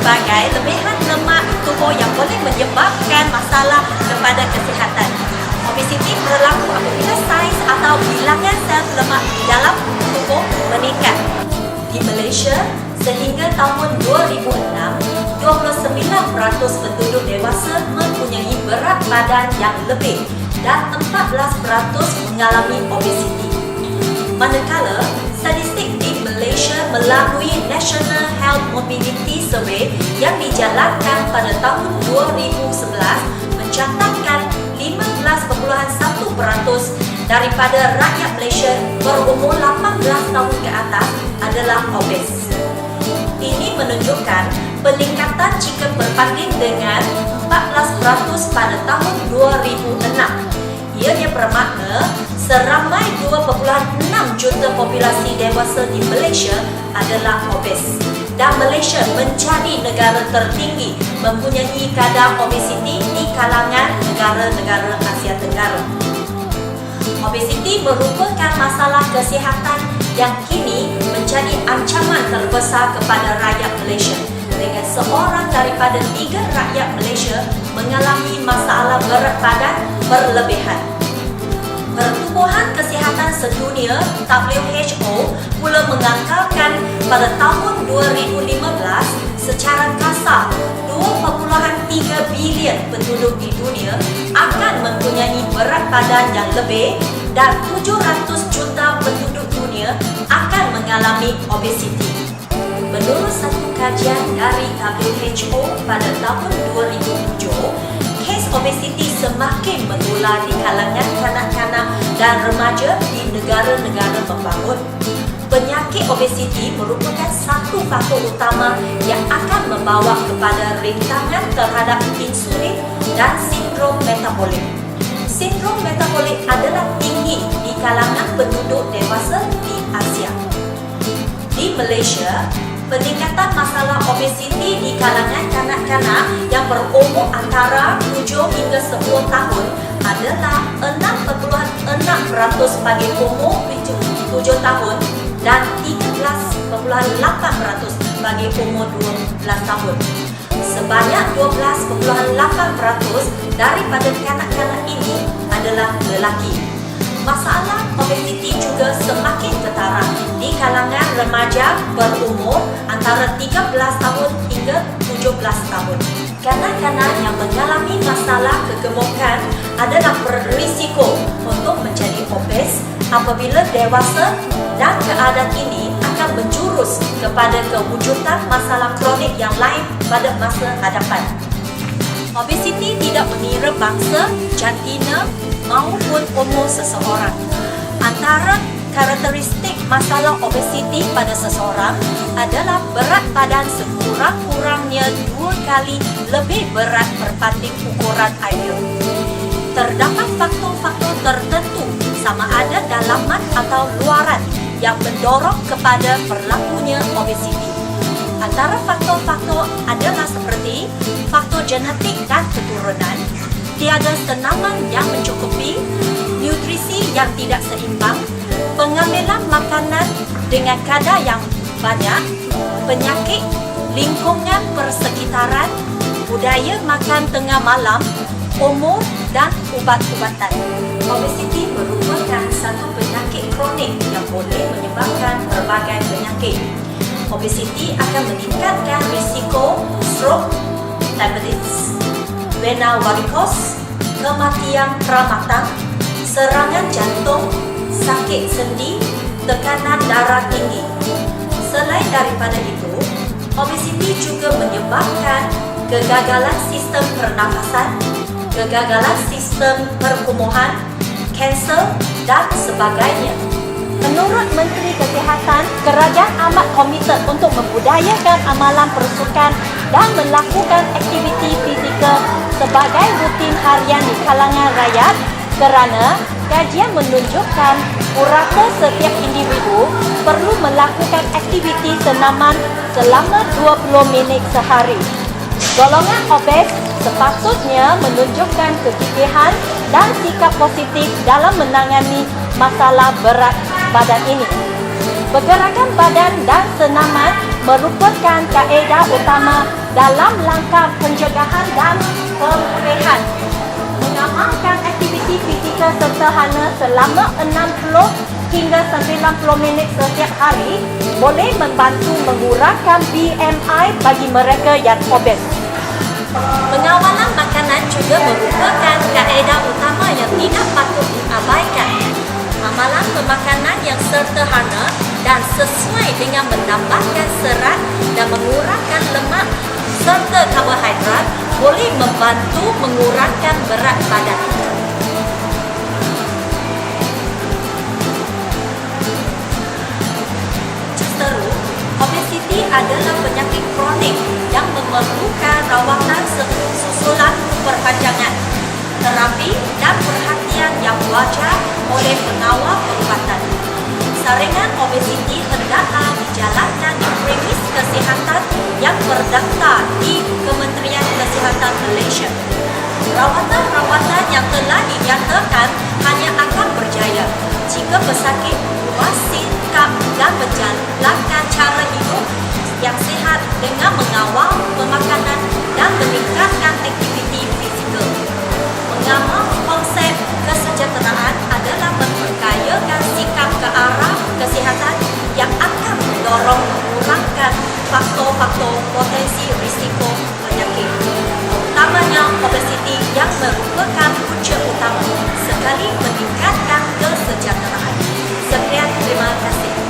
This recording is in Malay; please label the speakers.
Speaker 1: sebagai lebihan lemak tubuh yang boleh menyebabkan masalah kepada kesihatan. Obesiti berlaku apabila saiz atau bilangan sel lemak di dalam tubuh meningkat. Di Malaysia, sehingga tahun 2006, 29% penduduk dewasa mempunyai berat badan yang lebih dan 14% mengalami obesiti. Manakala, statistik di Malaysia melalui National Health Mobility Survey yang dijalankan pada tahun 2011 mencatatkan 15.1% daripada rakyat Malaysia berumur 18 tahun ke atas adalah obes. Ini menunjukkan peningkatan jika berbanding dengan 14% pada tahun 2006. Ianya bermakna seramai 2.6 juta populasi dewasa di Malaysia adalah obes. Dan Malaysia menjadi negara tertinggi mempunyai kadar obesiti di kalangan negara-negara Asia Tenggara. Obesiti merupakan masalah kesihatan yang kini menjadi ancaman terbesar kepada rakyat Malaysia, dengan seorang daripada 3 rakyat Malaysia mengalami masalah berat badan berlebihan. Pertubuhan Kesihatan Sedunia (WHO) mula menganggarkan pada tahun 2015 secara kasar 2.3 bilion penduduk di dunia akan mempunyai berat badan yang lebih dan 700 juta penduduk dunia akan mengalami obesiti. Menurut satu kajian dari WHO pada tahun 2007, kes obesiti semakin menular di kalangan kanak-kanak dan remaja di negara-negara pembangun. Penyakit obesiti merupakan satu faktor utama yang akan membawa kepada rintangan terhadap insulin dan sindrom metabolik. Sindrom metabolik adalah tinggi di kalangan penduduk dewasa di Asia. Di Malaysia, peningkatan masalah obesiti di kalangan kanak-kanak yang berumur antara 7 hingga 10 tahun adalah 6.6% bagi umur 7 tahun dan 13.8% bagi umur 12 tahun. Sebanyak 12.8% daripada kanak-kanak ini adalah lelaki. Masalah obesiti juga semakin ketara di kalangan remaja berumur antara 13 tahun hingga 17 tahun. Kanak-kanak yang mengalami masalah kegemukan adalah berisiko untuk menjadi obes apabila dewasa, dan keadaan ini akan menjurus kepada kewujudan masalah kronik yang lain pada masa hadapan. Obesiti tidak mengira bangsa, jantina maupun umur seseorang. Antara karakteristik masalah obesiti pada seseorang adalah berat badan sekurang-kurangnya 2 kali lebih berat berbanding ukuran ideal. Terdapat faktor-faktor tertentu sama ada dalaman atau luaran yang mendorong kepada berlakunya obesiti. Antara faktor-faktor adalah seperti faktor genetik dan keturunan, tiada senaman yang mencukupi, nutrisi yang tidak seimbang, pengambilan makanan dengan kadar yang banyak, penyakit, lingkungan persekitaran, budaya makan tengah malam, umur dan ubat-ubatan. Obesiti merupakan satu penyakit kronik yang boleh menyebabkan berbagai penyakit. Obesiti akan meningkatkan risiko stroke, diabetes, vena varicose, kematian pramatang, serangan jantung, sakit sendi, tekanan darah tinggi. Selain daripada itu, obesiti juga menyebabkan kegagalan sistem pernafasan, kegagalan sistem perkumuhan, kanser dan sebagainya. Menurut Menteri Kesihatan, kerajaan amat komited untuk membudayakan amalan persukan dan melakukan aktiviti fizikal sebagai rutin harian di kalangan rakyat, kerana kajian menunjukkan purata setiap individu perlu melakukan aktiviti senaman selama 20 minit sehari. Golongan obes sepatutnya menunjukkan kegigihan dan sikap positif dalam menangani masalah berat badan ini. Pergerakan badan dan senaman merupakan kaedah utama dalam langkah pencegahan dan pemulihan. Mengamalkan aktiviti fizikal sederhana selama 60 hingga 90 minit setiap hari boleh membantu mengurangkan BMI bagi mereka yang obes. Pengawalan makanan juga merupakan kaedah utama yang tidak patut diabaikan. Amalan pemakanan yang sederhana dan sesuai dengan menambahkan serat dan mengurangkan lemak serta karbohidrat boleh membantu mengurangkan berat badan. Justeru, obesiti adalah penyakit kronik yang memerlukan rawatan susulan berpanjangan, terapi dan perhatian yang wajar oleh pengawal perubatan. Saringan obesiti hendaklah dijalankan di premis kesihatan yang berdaftar di Kementerian Kesihatan Malaysia. Rawatan-rawatan yang telah dinyatakan hanya akan berjaya jika pesakit berubah sikap dan menjalankan cara hidup yang sihat dengan mengawal pemakanan dan meningkatkan aktiviti fizikal. Mengamal konsep kesejahteraan adalah memperkayakan sikap ke arah kesihatan yang akan mendorong mengurangkan faktor-faktor potensi risiko penyakit, utamanya obesiti yang merupakan punca utama sekali meningkatkan kesejahteraan. Sekian, terima kasih.